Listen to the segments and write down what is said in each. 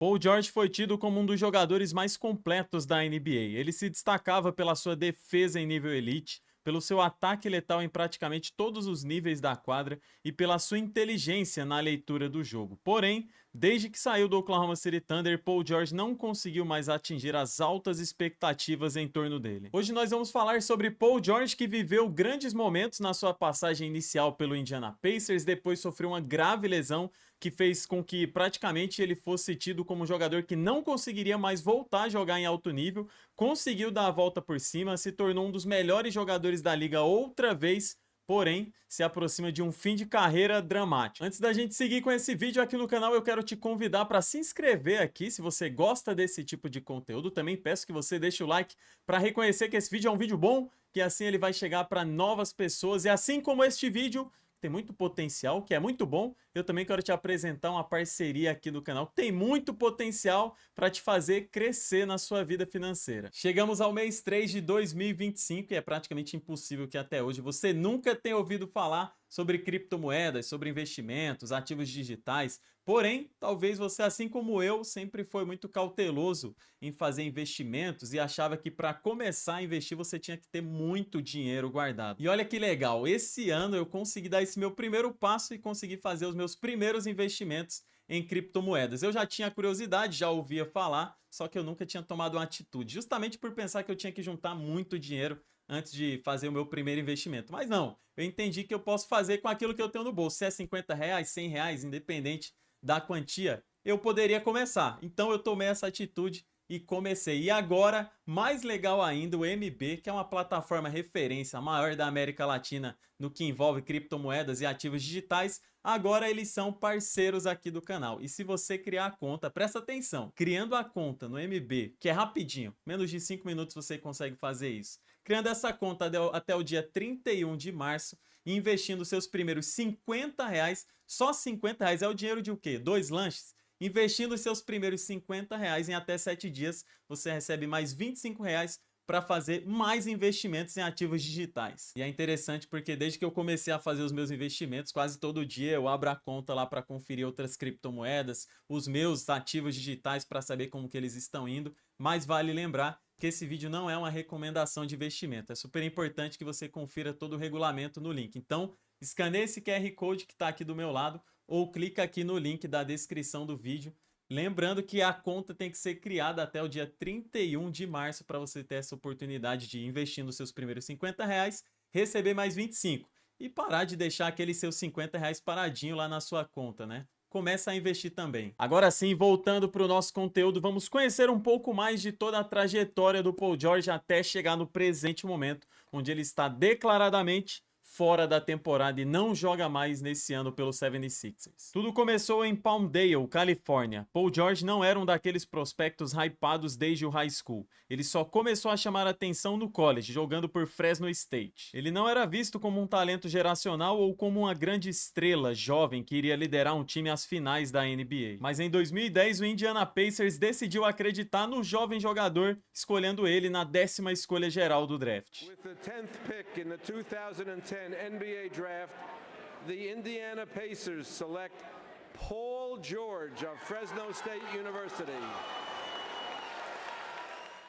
Paul George foi tido como um dos jogadores mais completos da NBA. Ele se destacava pela sua defesa em nível elite, pelo seu ataque letal em praticamente todos os níveis da quadra e pela sua inteligência na leitura do jogo. Porém, desde que saiu do Oklahoma City Thunder, Paul George não conseguiu mais atingir as altas expectativas em torno dele. Hoje nós vamos falar sobre Paul George, que viveu grandes momentos na sua passagem inicial pelo Indiana Pacers, depois sofreu uma grave lesão que fez com que praticamente ele fosse tido como um jogador que não conseguiria mais voltar a jogar em alto nível, conseguiu dar a volta por cima, se tornou um dos melhores jogadores da liga outra vez, porém se aproxima de um fim de carreira dramático. Antes da gente seguir com esse vídeo aqui no canal, eu quero te convidar para se inscrever aqui, se você gosta desse tipo de conteúdo. Também peço que você deixe o like para reconhecer que esse vídeo é um vídeo bom, que assim ele vai chegar para novas pessoas, e assim como este vídeo tem muito potencial, que é muito bom, eu também quero te apresentar uma parceria aqui no canal que tem muito potencial para te fazer crescer na sua vida financeira. Chegamos ao mês 3 de 2025 e é praticamente impossível que até hoje você nunca tenha ouvido falar sobre criptomoedas, sobre investimentos, ativos digitais. Porém, talvez você, assim como eu, sempre foi muito cauteloso em fazer investimentos e achava que para começar a investir você tinha que ter muito dinheiro guardado. E olha que legal, esse ano eu consegui dar esse meu primeiro passo e consegui fazer os meus primeiros investimentos em criptomoedas. Eu já tinha curiosidade, já ouvia falar, só que eu nunca tinha tomado uma atitude, justamente por pensar que eu tinha que juntar muito dinheiro antes de fazer o meu primeiro investimento. Mas não, eu entendi que eu posso fazer com aquilo que eu tenho no bolso. Se é 50 reais, 100 reais, independente da quantia, eu poderia começar. Então eu tomei essa atitude e comecei. E agora, mais legal ainda, o MB, que é uma plataforma referência, a maior da América Latina no que envolve criptomoedas e ativos digitais, agora eles são parceiros aqui do canal. E se você criar a conta, presta atenção, criando a conta no MB, que é rapidinho, menos de 5 minutos você consegue fazer isso. Criando essa conta até o dia 31 de março e investindo seus primeiros 50 reais, só 50 reais é o dinheiro de o quê? 2 lanches? Investindo seus primeiros 50 reais em até 7 dias, você recebe mais 25 reais para fazer mais investimentos em ativos digitais. E é interessante porque desde que eu comecei a fazer os meus investimentos, quase todo dia eu abro a conta lá para conferir outras criptomoedas, os meus ativos digitais para saber como que eles estão indo. Mas vale lembrar que esse vídeo não é uma recomendação de investimento. É super importante que você confira todo o regulamento no link. Então, escaneie esse QR Code que está aqui do meu lado ou clica aqui no link da descrição do vídeo. Lembrando que a conta tem que ser criada até o dia 31 de março para você ter essa oportunidade de investir nos seus primeiros 50 reais, receber mais 25 e parar de deixar aqueles seus 50 reais paradinho lá na sua conta, né? Começa a investir também. Agora sim, voltando para o nosso conteúdo, vamos conhecer um pouco mais de toda a trajetória do Paul George até chegar no presente momento, onde ele está declaradamente fora da temporada e não joga mais nesse ano pelo 76ers. Tudo começou em Palmdale, Califórnia. Paul George não era um daqueles prospectos hypados desde o high school. Ele só começou a chamar a atenção no college, jogando por Fresno State. Ele não era visto como um talento geracional ou como uma grande estrela jovem que iria liderar um time às finais da NBA. Mas em 2010, o Indiana Pacers decidiu acreditar no jovem jogador, escolhendo ele na 10ª escolha geral do draft. With the 10th pick in the 2010 NBA draft, the Indiana Pacers select Paul George of Fresno State University.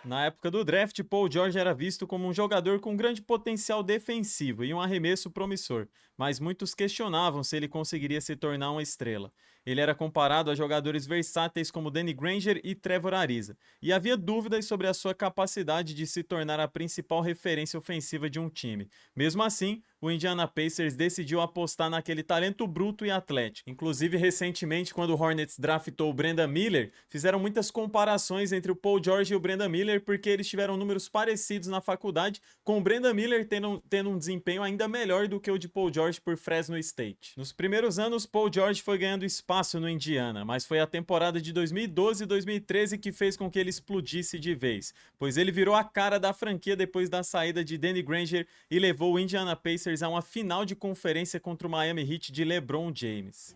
Na época do draft, Paul George era visto como um jogador com grande potencial defensivo e um arremesso promissor, mas muitos questionavam se ele conseguiria se tornar uma estrela. Ele era comparado a jogadores versáteis como Danny Granger e Trevor Ariza, e havia dúvidas sobre a sua capacidade de se tornar a principal referência ofensiva de um time. Mesmo assim, o Indiana Pacers decidiu apostar naquele talento bruto e atlético. Inclusive, recentemente, quando o Hornets draftou o Brandon Miller, fizeram muitas comparações entre o Paul George e o Brandon Miller, porque eles tiveram números parecidos na faculdade, com o Brandon Miller tendo um desempenho ainda melhor do que o de Paul George por Fresno State. Nos primeiros anos, Paul George foi ganhando espaço no Indiana, mas foi a temporada de 2012 e 2013 que fez com que ele explodisse de vez, pois ele virou a cara da franquia depois da saída de Danny Granger e levou o Indiana Pacers a uma final de conferência contra o Miami Heat de LeBron James.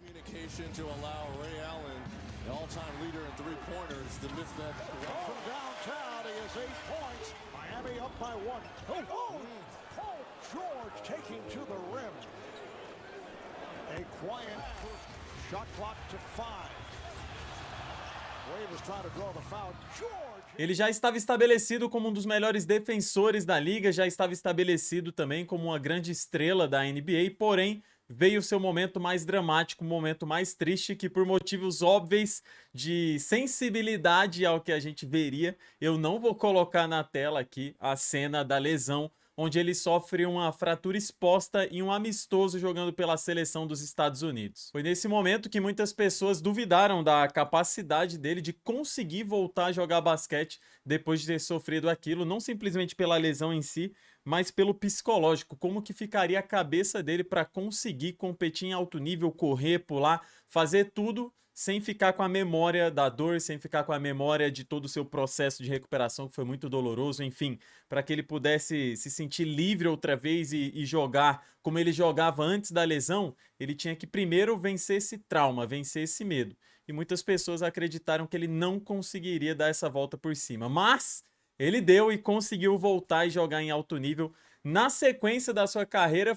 Ele já estava estabelecido como um dos melhores defensores da liga, já estava estabelecido também como uma grande estrela da NBA, porém veio o seu momento mais dramático, um momento mais triste, que por motivos óbvios de sensibilidade ao que a gente veria, eu não vou colocar na tela aqui a cena da lesão, onde ele sofre uma fratura exposta em um amistoso jogando pela seleção dos Estados Unidos. Foi nesse momento que muitas pessoas duvidaram da capacidade dele de conseguir voltar a jogar basquete depois de ter sofrido aquilo, não simplesmente pela lesão em si, mas pelo psicológico, como que ficaria a cabeça dele para conseguir competir em alto nível, correr, pular, fazer tudo sem ficar com a memória da dor, sem ficar com a memória de todo o seu processo de recuperação, que foi muito doloroso, enfim, para que ele pudesse se sentir livre outra vez e jogar como ele jogava antes da lesão, ele tinha que primeiro vencer esse trauma, vencer esse medo. E muitas pessoas acreditaram que ele não conseguiria dar essa volta por cima, mas ele deu e conseguiu voltar e jogar em alto nível na sequência da sua carreira,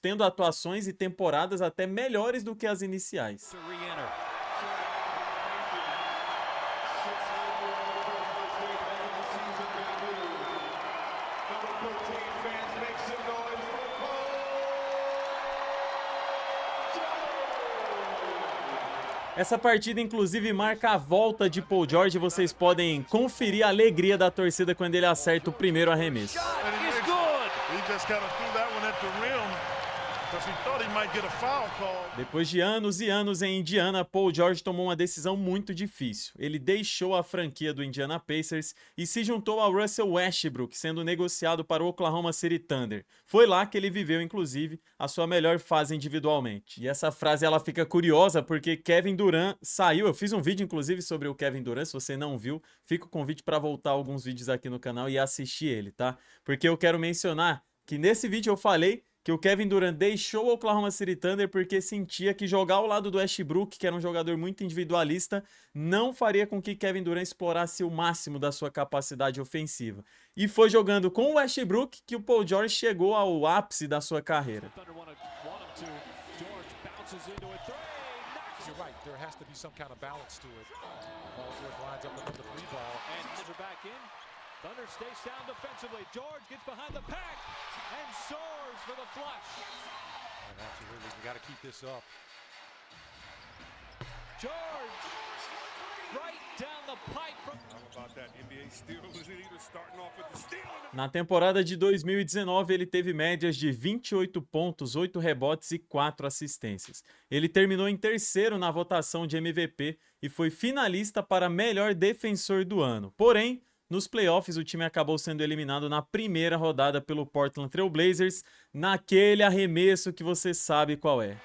tendo atuações e temporadas até melhores do que as iniciais. Essa partida, inclusive, marca a volta de Paul George. Vocês podem conferir a alegria da torcida quando ele acerta o primeiro arremesso. Depois de anos e anos em Indiana, Paul George tomou uma decisão muito difícil. Ele deixou a franquia do Indiana Pacers e se juntou ao Russell Westbrook, sendo negociado para o Oklahoma City Thunder. Foi lá que ele viveu, inclusive, a sua melhor fase individualmente. E essa frase ela fica curiosa porque Kevin Durant saiu. Eu fiz um vídeo, inclusive, sobre o Kevin Durant. Se você não viu, fica o convite para voltar alguns vídeos aqui no canal e assistir ele, tá? Porque eu quero mencionar que nesse vídeo eu falei que o Kevin Durant deixou o Oklahoma City Thunder porque sentia que jogar ao lado do Westbrook, que era um jogador muito individualista, não faria com que Kevin Durant explorasse o máximo da sua capacidade ofensiva. E foi jogando com o Westbrook que o Paul George chegou ao ápice da sua carreira. Thunder stays down defensively. George gets behind the pack and soars for the flush. And absolutely, you got to keep this up. George, right down the pipe from. How about that NBA steal? Starting off with the steal. Na temporada de 2019, ele teve médias de 28 pontos, 8 rebotes e 4 assistências. Ele terminou em terceiro na votação de MVP e foi finalista para melhor defensor do ano. Porém, nos playoffs, o time acabou sendo eliminado na primeira rodada pelo Portland Trail Blazers, naquele arremesso que você sabe qual é.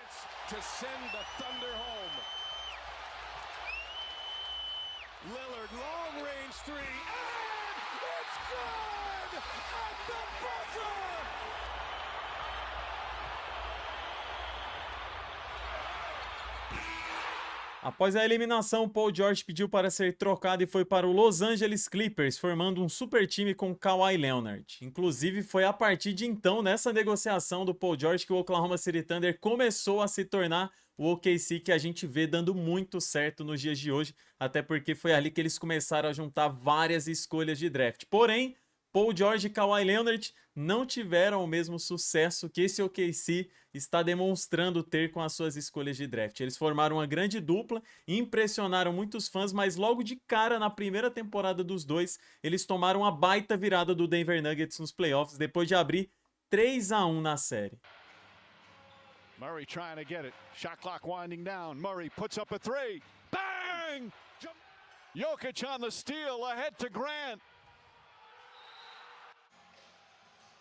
Após a eliminação, Paul George pediu para ser trocado e foi para o Los Angeles Clippers, formando um super time com Kawhi Leonard. Inclusive, foi a partir de então, nessa negociação do Paul George, que o Oklahoma City Thunder começou a se tornar o OKC que a gente vê dando muito certo nos dias de hoje, até porque foi ali que eles começaram a juntar várias escolhas de draft. Porém, Paul George e Kawhi Leonard não tiveram o mesmo sucesso que esse OKC está demonstrando ter com as suas escolhas de draft. Eles formaram uma grande dupla, impressionaram muitos fãs, mas logo de cara, na primeira temporada dos dois, eles tomaram uma baita virada do Denver Nuggets nos playoffs, depois de abrir 3-1 na série. Murray trying to get it. Shot clock winding down. Murray puts up a three. Bang! Jokic on the steal, ahead to Grant.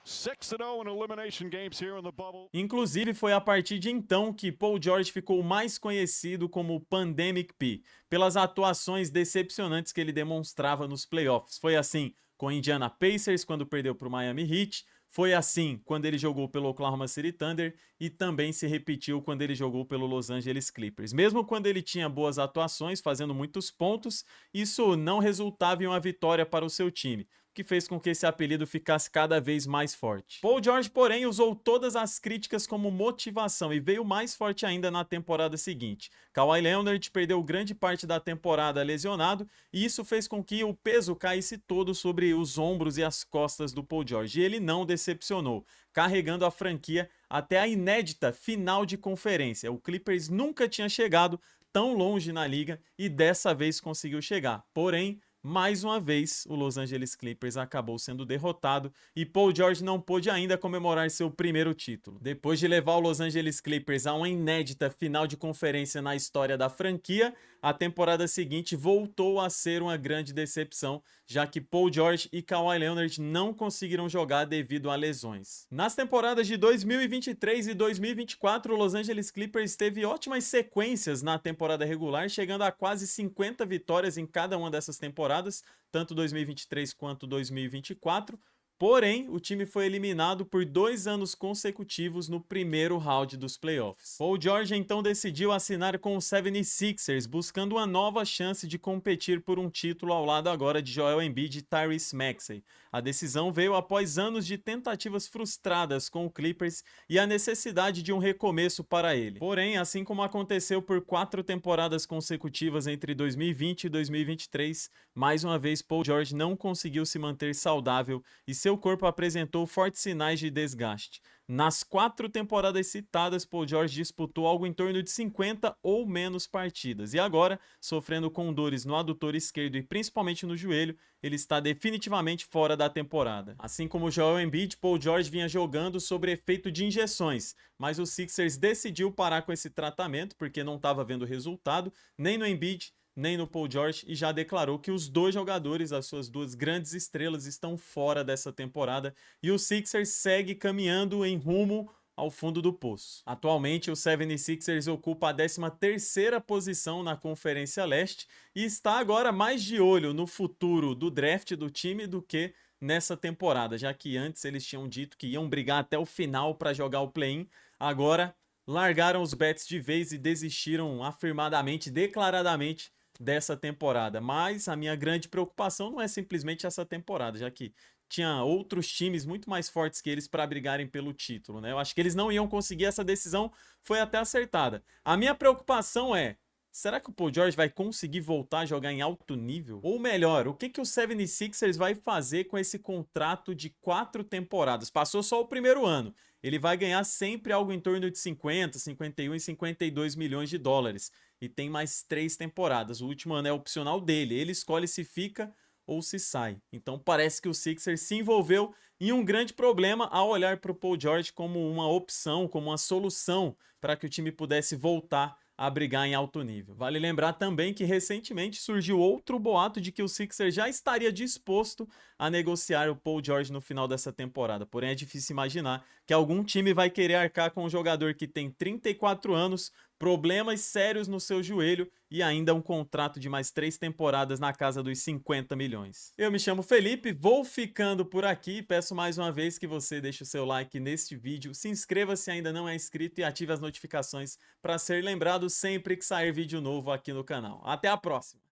6-0 in elimination games here in the bubble. Inclusive, foi a partir de então que Paul George ficou mais conhecido como Pandemic P, pelas atuações decepcionantes que ele demonstrava nos playoffs. Foi assim com o Indiana Pacers, quando perdeu para o Miami Heat. Foi assim quando ele jogou pelo Oklahoma City Thunder e também se repetiu quando ele jogou pelo Los Angeles Clippers. Mesmo quando ele tinha boas atuações, fazendo muitos pontos, isso não resultava em uma vitória para o seu time. O que fez com que esse apelido ficasse cada vez mais forte. Paul George, porém, usou todas as críticas como motivação e veio mais forte ainda na temporada seguinte. Kawhi Leonard perdeu grande parte da temporada lesionado e isso fez com que o peso caísse todo sobre os ombros e as costas do Paul George. E ele não decepcionou, carregando a franquia até a inédita final de conferência. O Clippers nunca tinha chegado tão longe na liga e dessa vez conseguiu chegar. Porém, mais uma vez, o Los Angeles Clippers acabou sendo derrotado e Paul George não pôde ainda comemorar seu primeiro título. Depois de levar o Los Angeles Clippers a uma inédita final de conferência na história da franquia, a temporada seguinte voltou a ser uma grande decepção, já que Paul George e Kawhi Leonard não conseguiram jogar devido a lesões. Nas temporadas de 2023 e 2024, o Los Angeles Clippers teve ótimas sequências na temporada regular, chegando a quase 50 vitórias em cada uma dessas temporadas, tanto 2023 quanto 2024. Porém, o time foi eliminado por 2 anos consecutivos no primeiro round dos playoffs. Paul George então decidiu assinar com os 76ers, buscando uma nova chance de competir por um título ao lado agora de Joel Embiid e Tyrese Maxey. A decisão veio após anos de tentativas frustradas com o Clippers e a necessidade de um recomeço para ele. Porém, assim como aconteceu por 4 temporadas consecutivas entre 2020 e 2023, mais uma vez Paul George não conseguiu se manter saudável e seu corpo apresentou fortes sinais de desgaste. Nas 4 temporadas citadas, Paul George disputou algo em torno de 50 ou menos partidas. E agora, sofrendo com dores no adutor esquerdo e principalmente no joelho, ele está definitivamente fora da temporada. Assim como Joel Embiid, Paul George vinha jogando sob efeito de injeções, mas o Sixers decidiu parar com esse tratamento porque não estava vendo resultado, nem no Embiid, nem no Paul George, e já declarou que os 2 jogadores, as suas 2 grandes estrelas, estão fora dessa temporada e o Sixers segue caminhando em rumo ao fundo do poço. Atualmente, o 76ers ocupa a 13ª posição na Conferência Leste e está agora mais de olho no futuro do draft do time do que nessa temporada, já que antes eles tinham dito que iam brigar até o final para jogar o play-in, agora largaram os bets de vez e desistiram afirmadamente, declaradamente, dessa temporada. Mas a minha grande preocupação não é simplesmente essa temporada, já que tinha outros times muito mais fortes que eles para brigarem pelo título, né? Eu acho que eles não iam conseguir, essa decisão foi até acertada. A minha preocupação é, será que o Paul George vai conseguir voltar a jogar em alto nível? Ou melhor, o que o 76ers vai fazer com esse contrato de 4 temporadas? Passou só o primeiro ano. Ele vai ganhar sempre algo em torno de 50, 51 e 52 milhões de dólares. E tem mais 3 temporadas. O último ano é opcional dele. Ele escolhe se fica ou se sai. Então parece que o Sixers se envolveu em um grande problema ao olhar para o Paul George como uma opção, como uma solução para que o time pudesse voltar a brigar em alto nível. Vale lembrar também que recentemente surgiu outro boato de que o Sixers já estaria disposto a negociar o Paul George no final dessa temporada. Porém, é difícil imaginar que algum time vai querer arcar com um jogador que tem 34 anos, problemas sérios no seu joelho e ainda um contrato de mais 3 temporadas na casa dos 50 milhões. Eu me chamo Felipe, vou ficando por aqui. Peço mais uma vez que você deixe o seu like neste vídeo, se inscreva se ainda não é inscrito e ative as notificações para ser lembrado sempre que sair vídeo novo aqui no canal. Até a próxima!